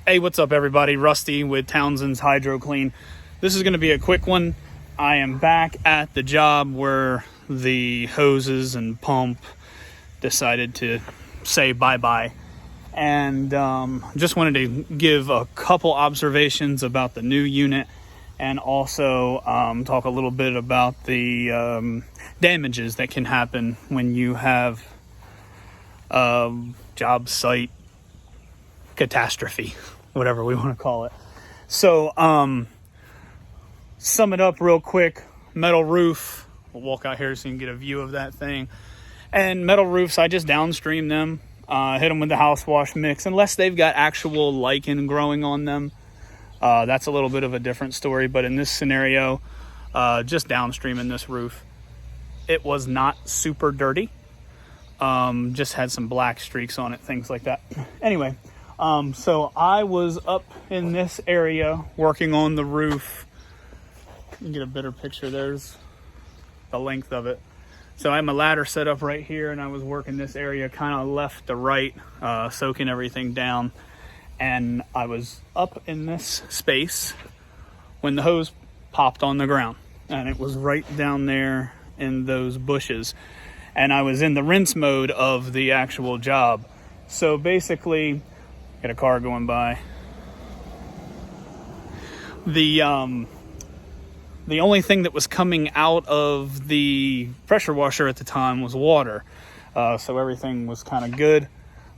Hey, what's up everybody? Rusty with Townsend's Hydro Clean. This is going to be a quick one. I am back at the job where the hoses and pump decided to say bye-bye. And just wanted to give a couple observations about the new unit and also talk a little bit about the damages that can happen when you have job site catastrophe, whatever we want to call it. So sum it up real quick. Metal roof. We'll walk out here so you can get a view of that thing. And metal roofs, I just downstream them, hit them with the house wash mix, unless they've got actual lichen growing on them. That's a little bit of a different story, but in this scenario, just downstreaming this roof, it was not super dirty. Just had some black streaks on it, things like that. Anyway, so I was up in this area working on the roof. You can get a better picture. There's the length of it. So I had my ladder set up right here, and I was working this area kind of left to right, soaking everything down. And I was up in this space when the hose popped on the ground, and it was right down there in those bushes. And I was in the rinse mode of the actual job. So basically, got a car going by. The only thing that was coming out of the pressure washer at the time was water. So everything was kind of good.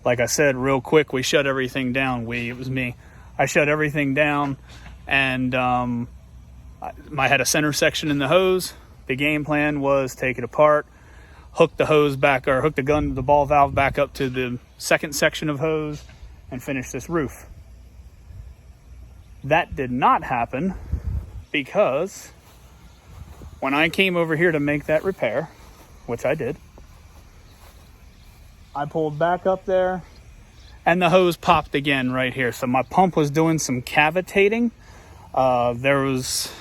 Like I said, real quick, we shut everything down. It was me. I shut everything down, and I had a center section in the hose. The game plan was take it apart, hook the hose back, or hook the ball valve back up to the second section of hose, and finish this roof. That did not happen because when I came over here to make that repair, which I did, I pulled back up there and the hose popped again right here. So my pump was doing some cavitating. If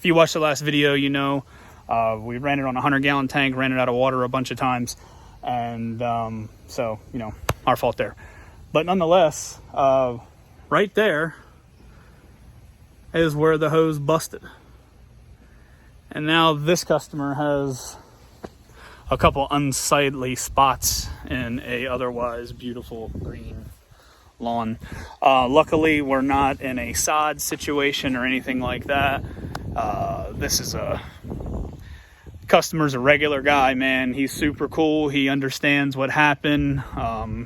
you watched the last video, you know, we ran it on a 100-gallon tank, ran it out of water a bunch of times. And so, you know, our fault there. But nonetheless, right there is where the hose busted. And now this customer has a couple unsightly spots in a otherwise beautiful green lawn. Luckily, we're not in a sod situation or anything like that. This is customer's a regular guy, man. He's super cool. He understands what happened.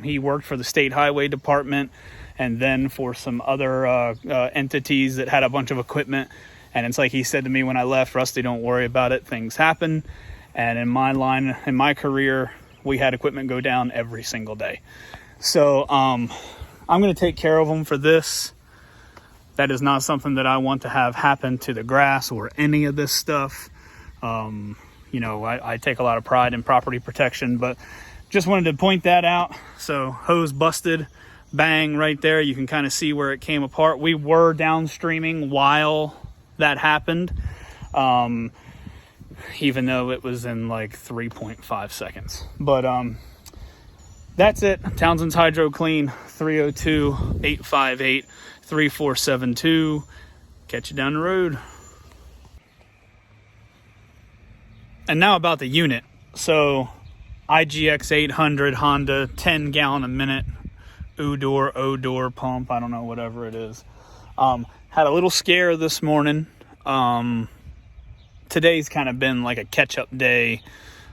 He worked for the state highway department and then for some other entities that had a bunch of equipment. And it's like he said to me when I left, Rusty, don't worry about it. Things happen. And in my career, we had equipment go down every single day. So I'm going to take care of them for this. That is not something that I want to have happen to the grass or any of this stuff. You know, I take a lot of pride in property protection, but just wanted to point that out. So hose busted, bang, right there. You can kind of see where it came apart. We were downstreaming while that happened, even though it was in like 3.5 seconds. But that's it. Townsend's Hydro Clean, 302-858-3472. Catch you down the road. And now about the unit. So IGX 800 Honda, 10 gallon a minute, Odor pump, I don't know, whatever it is. Had a little scare this morning. Today's kind of been like a catch-up day.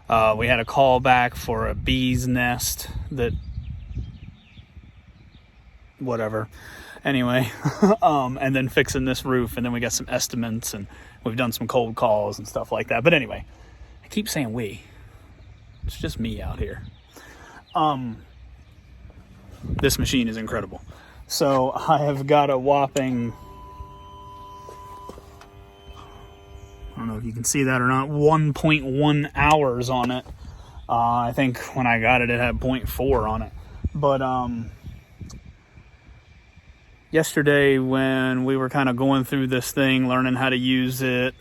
We had a call back for a bee's nest that, whatever. Anyway, and then fixing this roof, and then we got some estimates, and we've done some cold calls and stuff like that. But anyway, I keep saying we. It's just me out here. This machine is incredible. So I have got a whopping, I don't know if you can see that or not, 1.1 hours on it. I think when I got it, it had 0.4 on it. But yesterday when we were kind of going through this thing, learning how to use it,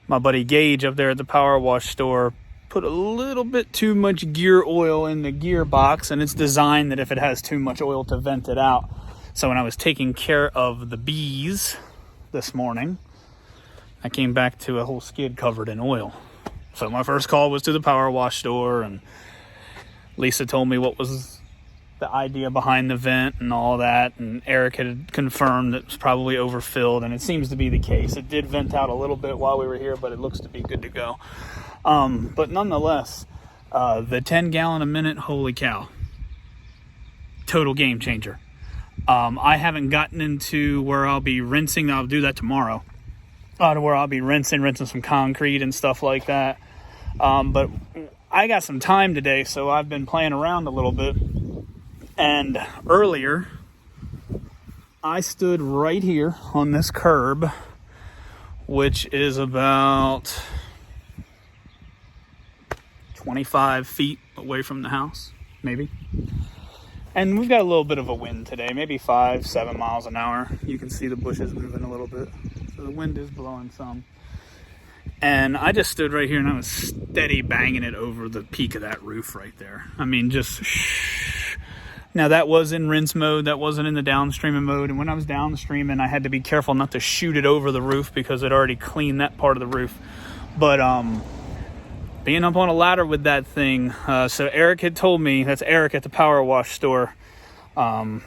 my buddy Gage up there at the power wash store put a little bit too much gear oil in the gearbox, and it's designed that if it has too much oil to vent it out. So when I was taking care of the bees this morning, I came back to a whole skid covered in oil. So my first call was to the power wash store, and Lisa told me what was the idea behind the vent and all that, and Eric had confirmed it was probably overfilled, and it seems to be the case. It did vent out a little bit while we were here, but it looks to be good to go. But nonetheless, the 10 gallon a minute, holy cow, total game changer. I haven't gotten into where I'll be rinsing. I'll do that tomorrow, to where I'll be rinsing some concrete and stuff like that. But I got some time today, so I've been playing around a little bit. And earlier, I stood right here on this curb, which is about 25 feet away from the house, maybe. And we've got a little bit of a wind today, maybe 5-7 miles an hour. You can see the bushes moving a little bit. So the wind is blowing some. And I just stood right here and I was steady banging it over the peak of that roof right there. I mean, just shh. Now that was in rinse mode, that wasn't in the downstreaming mode. And when I was downstreaming, I had to be careful not to shoot it over the roof because it already cleaned that part of the roof. But being up on a ladder with that thing, so Eric had told me, that's Eric at the power wash store. Can't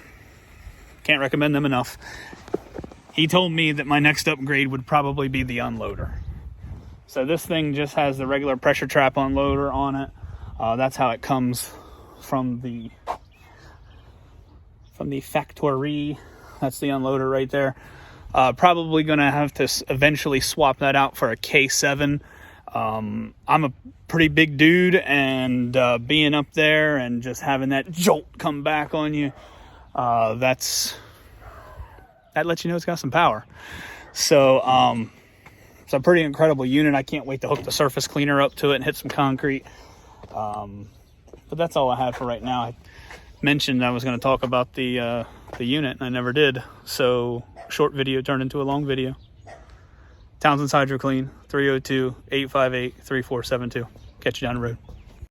recommend them enough. He told me that my next upgrade would probably be the unloader. So this thing just has the regular pressure trap unloader on it. That's how it comes from the factory. That's the unloader right there. Probably gonna have to eventually swap that out for a K7. I'm a pretty big dude, and being up there and just having that jolt come back on you, that lets you know it's got some power. So it's a pretty incredible unit. I can't wait to hook the surface cleaner up to it and hit some concrete. But that's all I have for right now. I mentioned I was going to talk about the unit, and I never did. So short video turned into a long video. Townsend's Hydro Clean, 302-858-3472. Catch you down the road.